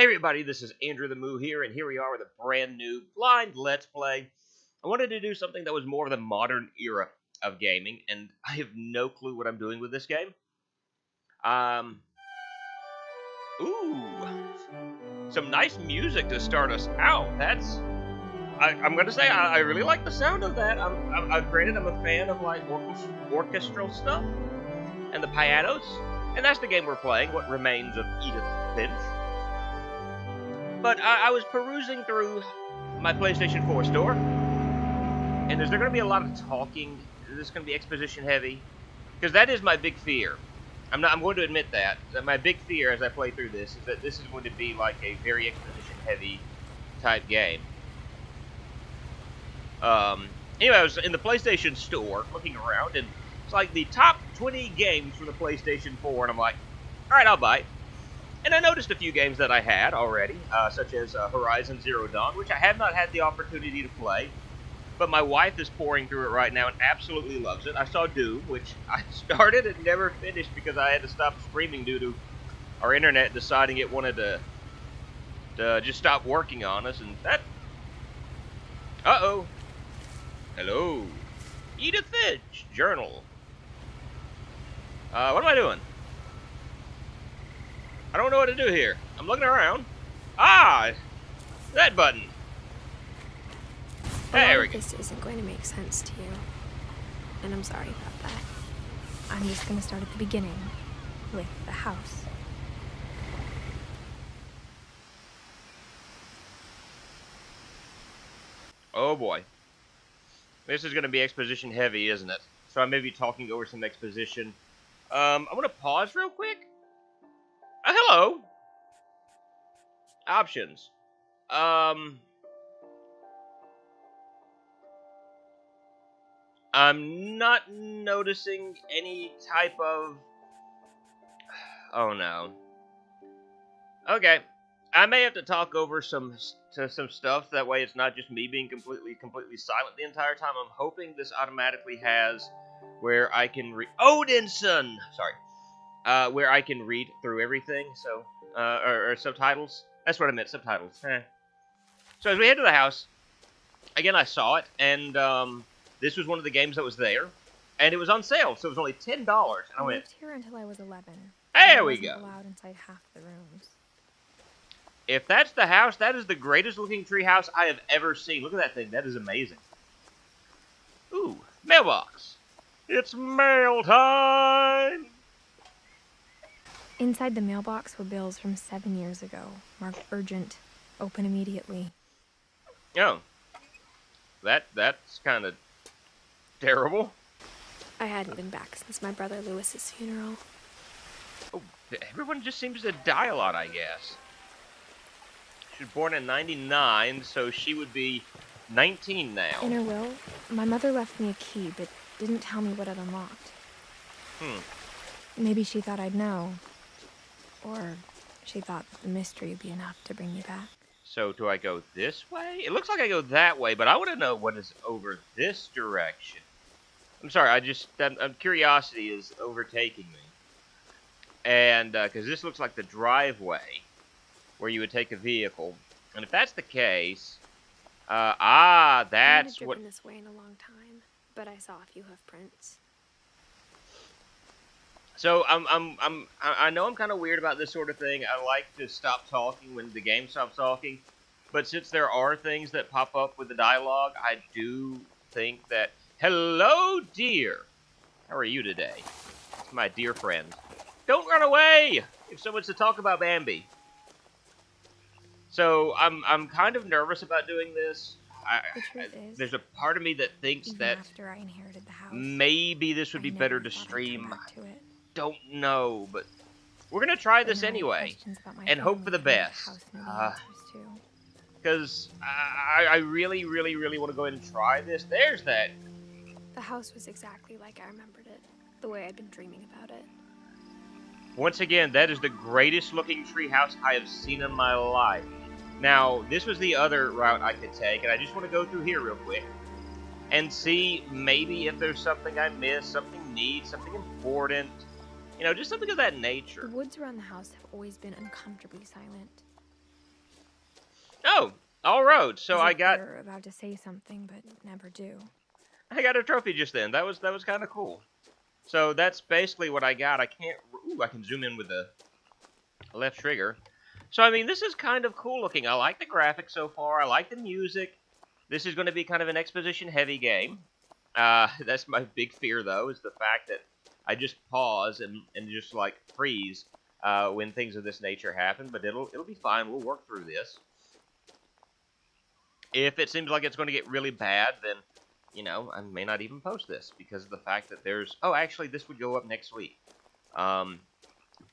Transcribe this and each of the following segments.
everybody, this is Andrew the Moo here, and here we are with a brand new blind Let's Play. I wanted to do something that was more of the modern era of gaming, and I have no clue what I'm doing with this game. Ooh, some nice music to start us out. I'm gonna say I really like the sound of that. Granted, I'm a fan of like orchestral stuff and the pianos, and that's the game we're playing. What Remains of Edith Finch. But I was perusing through my PlayStation 4 store, and is there going to be a lot of talking? Is this going to be exposition heavy? Because that is my big fear. I'm going to admit that my big fear as I play through this is that this is going to be like a very exposition heavy type game. Anyway, I was in the PlayStation store looking around, and it's like the top 20 games from the PlayStation 4, and I'm like, all right, I'll buy it. And I noticed a few games that I had already, such as Horizon Zero Dawn, which I have not had the opportunity to play, but my wife is pouring through it right now and absolutely loves it. I saw Doom, which I started and never finished because I had to stop streaming due to our internet deciding it wanted to just stop working on us, and that... Uh-oh. Hello. Edith Finch, journal. What am I doing? I don't know what to do here. I'm looking around. Ah! That button. There we go. This isn't going to make sense to you. And I'm sorry about that. I'm just going to start at the beginning. With the house. Oh boy. This is going to be exposition heavy, isn't it? So I may be talking over some exposition. I'm going to pause real quick. Hello. Options. I'm not noticing any type of... Oh no. Okay. I may have to talk over some stuff. That way it's not just me being completely silent the entire time. I'm hoping this automatically has where I can read... Odinson! Sorry. Where I can read through everything, so, or subtitles. That's what I meant, subtitles. So as we head to the house, again, I saw it, and, this was one of the games that was there, and it was on sale, so it was only $10, and I went... lived here until I was 11. There we go. Allowed inside half the rooms. If that's the house, that is the greatest looking tree house I have ever seen. Look at that thing, that is amazing. Ooh, mailbox. It's mail time! Inside the mailbox were bills from 7 years ago, marked urgent, open immediately. Oh. That's kind of terrible. I hadn't been back since my brother Lewis's funeral. Oh, everyone just seems to die a lot, I guess. She was born in 99, so she would be 19 now. In her will, my mother left me a key, but didn't tell me what it unlocked. Maybe she thought I'd know. Or she thought that the mystery would be enough to bring me back. So do I go this way? It looks like I go that way, but I want to know what is over this direction. I'm sorry, curiosity is overtaking me. And, because this looks like the driveway where you would take a vehicle. And if that's the case, that's I haven't driven this way in a long time, but I saw a few hoof prints. So I know I'm kind of weird about this sort of thing. I like to stop talking when the game stops talking, but since there are things that pop up with the dialogue, I do think that... Hello, dear. How are you today? It's my dear friend. Don't run away if someone's to talk about Bambi. So I'm kind of nervous about doing this. There's a part of me that thinks that after I inherited the house, maybe this would be better to stream. Don't know, but we're gonna try this anyway and hope for the best. Because I really want to go ahead and try this. There's that. The house was exactly like I remembered it, the way I'd been dreaming about it. Once again, that is the greatest looking tree house I have seen in my life. Now, this was the other route I could take, and I just want to go through here real quick and see maybe if there's something I missed, something neat, something important. You know, just something of that nature. The woods around the house have always been uncomfortably silent. Oh, all roads. So As I if got they're about to say something, but never do. a trophy just then. That was kind of cool. So that's basically what I got. I can't. Ooh, I can zoom in with the left trigger. So I mean, this is kind of cool looking. I like the graphics so far. I like the music. This is going to be kind of an exposition heavy game. That's my big fear though, is the fact that I just pause and just like freeze when things of this nature happen. But it'll be fine. We'll work through this. If it seems like it's going to get really bad, then, you know, I may not even post this because of the fact that there's... Oh, actually, this would go up next week. One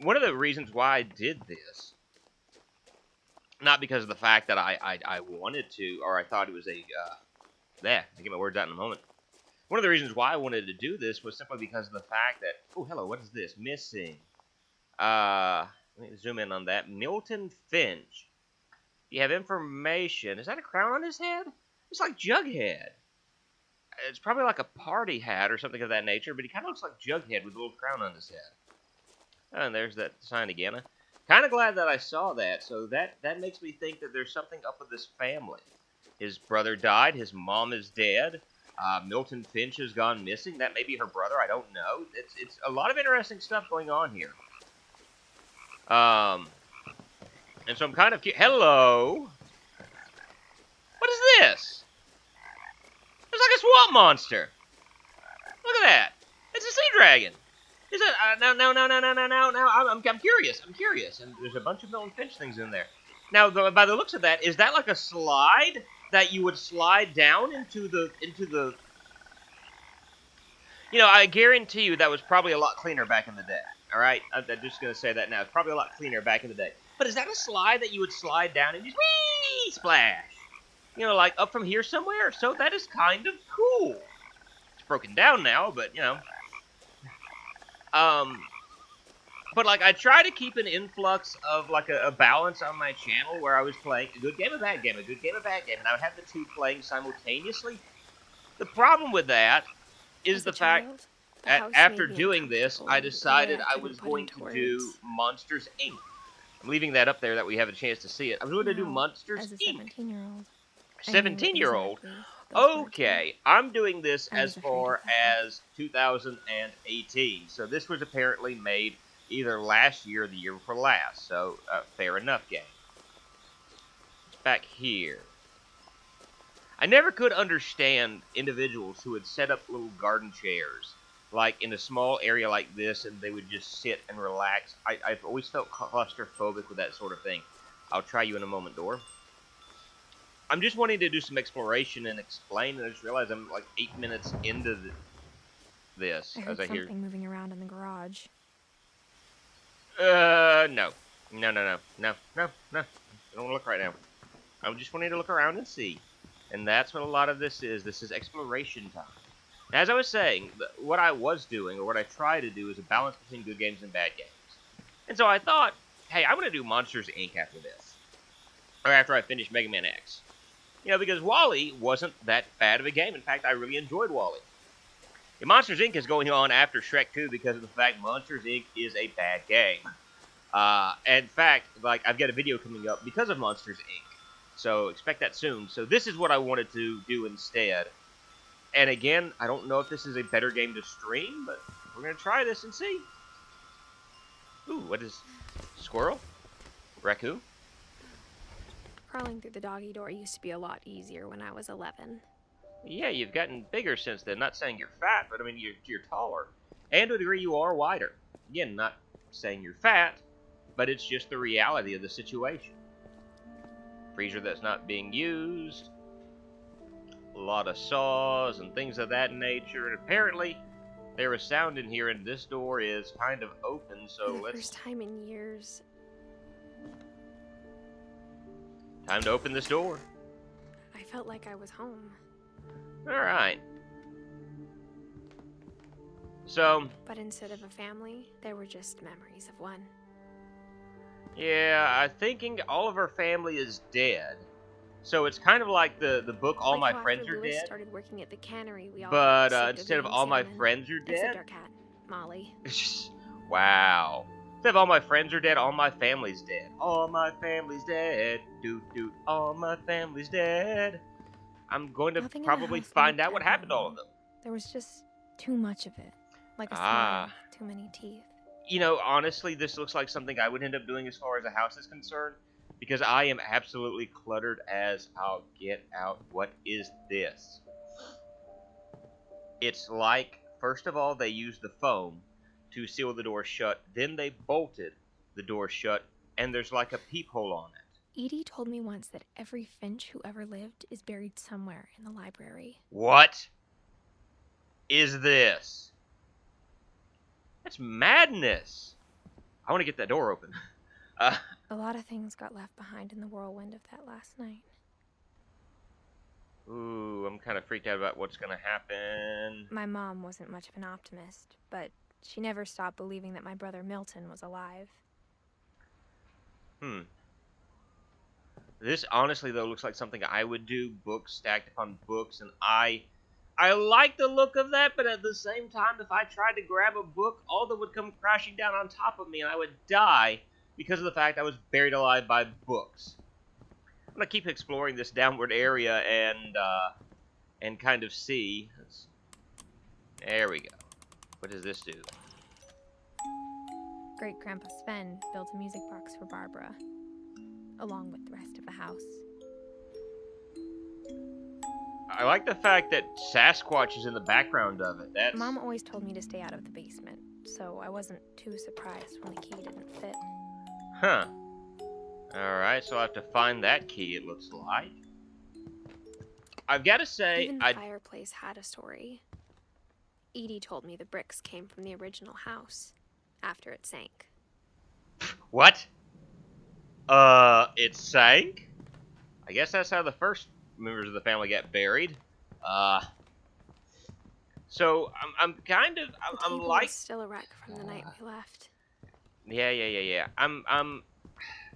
of the reasons why I did this, not because of the fact that I wanted to, or I thought it was a... I'll get my words out in a moment. One of the reasons why I wanted to do this was simply because of the fact that... Oh, hello, what is this? Missing. Let me zoom in on that. Milton Finch. You have information. Is that a crown on his head? It's like Jughead. It's probably like a party hat or something of that nature, but he kind of looks like Jughead with a little crown on his head. Oh, and there's that sign again. Kind of glad that I saw that, so that makes me think that there's something up with this family. His brother died, his mom is dead, Milton Finch has gone missing. That may be her brother, I don't know. It's a lot of interesting stuff going on here. And so I'm kind of hello? What is this? It's like a swamp monster. Look at that. It's a sea dragon. Is it? No. I'm curious. And there's a bunch of Milton Finch things in there. Now, by the looks of that, is that like a slide that you would slide down into the... You know, I guarantee you that was probably a lot cleaner back in the day. All right? I'm just going to say that now. It's probably a lot cleaner back in the day. But is that a slide that you would slide down and just whee, splash? You know, like up from here somewhere? So that is kind of cool. It's broken down now, but, you know. But, like, I try to keep an influx of, like, a balance on my channel where I was playing a good game, a bad game, a good game, a bad game, and I would have the two playing simultaneously. The problem with that is the fact that after doing this, I decided I was going to do Monsters, Inc. I'm leaving that up there that we have a chance to see it. I was going to do Monsters, as a Inc. 17-year-old. 17-year-old? Okay, I'm doing this as far as 2018. So this was apparently made either last year or the year before last. So, fair enough, game. Back here. I never could understand individuals who would set up little garden chairs, like in a small area like this, and they would just sit and relax. I've always felt claustrophobic with that sort of thing. I'll try you in a moment, Dora. I'm just wanting to do some exploration and explain, and I just realized I'm like 8 minutes into this. I heard something moving around in the garage. No. I don't want to look right now. I'm just wanting to look around and see. And that's what a lot of this is. This is exploration time. As I was saying, what I was doing, or what I try to do, is a balance between good games and bad games. And so I thought, hey, I'm going to do Monsters, Inc. after this. Or after I finish Mega Man X. You know, because Wall-E wasn't that bad of a game. In fact, I really enjoyed Wall-E. And Monsters, Inc. is going on after Shrek 2 because of the fact Monsters, Inc. is a bad game. In fact, like, I've got a video coming up because of Monsters, Inc. So expect that soon. So this is what I wanted to do instead. And again, I don't know if this is a better game to stream, but we're going to try this and see. Ooh, what is... Squirrel? Raccoon? Crawling through the doggy door used to be a lot easier when I was 11. Yeah, you've gotten bigger since then. Not saying you're fat, but I mean, you're taller. And to a degree, you are wider. Again, not saying you're fat, but it's just the reality of the situation. Freezer that's not being used. A lot of saws and things of that nature. And apparently, there is sound in here, and this door is kind of open, so For the first time in years. Time to open this door. I felt like I was home. Alright. So... But instead of a family, there were just memories of one. Yeah, I'm thinking all of our family is dead. So it's kind of like the book All My Friends Are Dead. Started working at the cannery, we all but instead of All My Friends Are Dead... Except our cat, Molly. Wow. If all my friends are dead, all my family's dead. All my family's dead. Doot doot. All my family's dead. I'm going to Nothing in the probably house find looked out what happened to all of abnormal. them. There was just too much of it. Like a Ah. smile with too many teeth. You know, honestly, this looks like something I would end up doing as far as a house is concerned. Because I am absolutely cluttered as I'll get out. What is this? It's like, first of all, they used the foam to seal the door shut. Then they bolted the door shut. And there's like a peephole on it. Edie told me once that every Finch who ever lived is buried somewhere in the library. What is this? That's madness. I want to get that door open. A lot of things got left behind in the whirlwind of that last night. Ooh, I'm kind of freaked out about what's going to happen. My mom wasn't much of an optimist, but she never stopped believing that my brother Milton was alive. This honestly, though, looks like something I would do. Books stacked upon books, and I like the look of that, but at the same time, if I tried to grab a book, all of them would come crashing down on top of me, and I would die because of the fact I was buried alive by books. I'm gonna keep exploring this downward area and kind of see. There we go. What does this do? Great-Grandpa Sven built a music box for Barbara, along with the rest of the house. I like the fact that Sasquatch is in the background of it. That's... Mom always told me to stay out of the basement, so I wasn't too surprised when the key didn't fit. Huh. Alright, so I'll have to find that key, it looks like. I've got to say... Even the fireplace had a story. Edie told me the bricks came from the original house, after it sank. What? It sank? I guess that's how the first members of the family got buried. So I'm kind of I'm like still a wreck from the night we left. Yeah.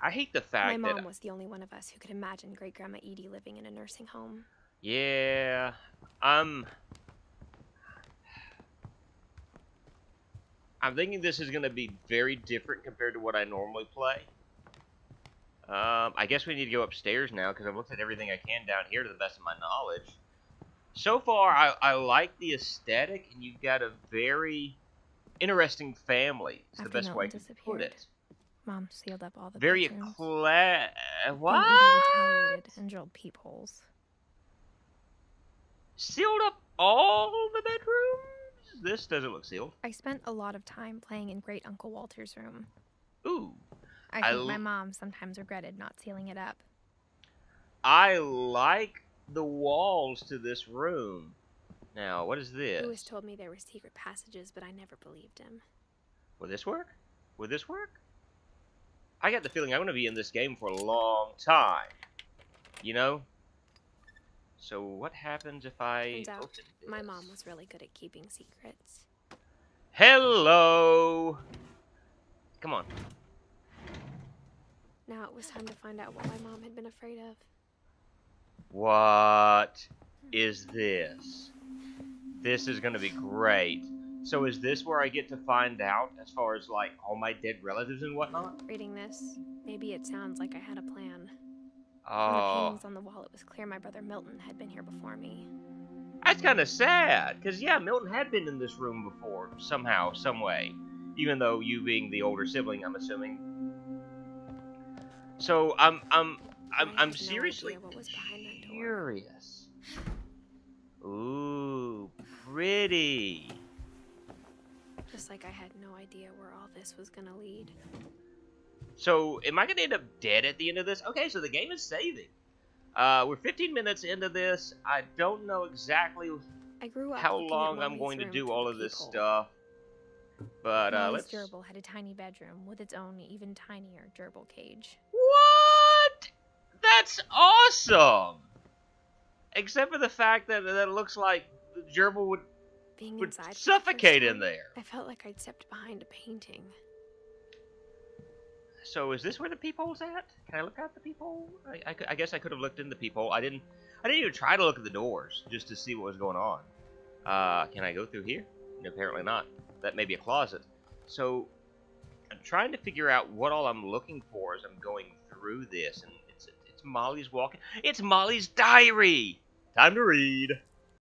I hate the fact my that mom was the only one of us who could imagine Great Grandma Edie living in a nursing home. Yeah, I'm thinking this is gonna be very different compared to what I normally play. I guess we need to go upstairs now because I've looked at everything I can down here to the best of my knowledge. So far, I like the aesthetic, and you've got a very interesting family. It's the best way to put it. Mom sealed up all the very bedrooms. What? Then Edie retaliated and drilled peepholes. Sealed up all the bedrooms? This doesn't look sealed. I spent a lot of time playing in Great Uncle Walter's room. Ooh. I think my mom sometimes regretted not sealing it up. I like the walls to this room. Now, what is this? He always told me there were secret passages, but I never believed him. Will this work? Will this work? I got the feeling I'm going to be in this game for a long time. You know? So what happens if I Turns out, open this? my mom was really good at keeping secrets. Hello! Come on. Now it was time to find out what my mom had been afraid of. What is this? This is going to be great. So is this where I get to find out as far as, like, all my dead relatives and whatnot? Reading this, maybe it sounds like I had a plan. From the Oh, paintings on the wall, it was clear my brother Milton had been here before me. that's kind of sad. Because, yeah, Milton had been in this room before, somehow, some way. Even though you being the older sibling, I'm assuming. So, I'm seriously curious. Ooh, pretty. Just like I had no idea where all this was gonna lead. So, am I going to end up dead at the end of this? Okay, so the game is saving. We're 15 minutes into this. I don't know exactly how long I'm going to do all of this stuff. But, let's... gerbil had a tiny bedroom with its own even tinier gerbil cage. What? That's awesome! Except for the fact that it looks like the gerbil would suffocate in there. I felt like I'd stepped behind a painting. So is this where the peephole's at? Can I look out the peephole? I guess I could have looked in the peephole. I didn't even try to look at the doors just to see what was going on. Can I go through here? No, apparently not. That may be a closet. So, trying to figure out what all I'm looking for as I'm going through this, and it's Molly's walking. It's Molly's diary. Time to read.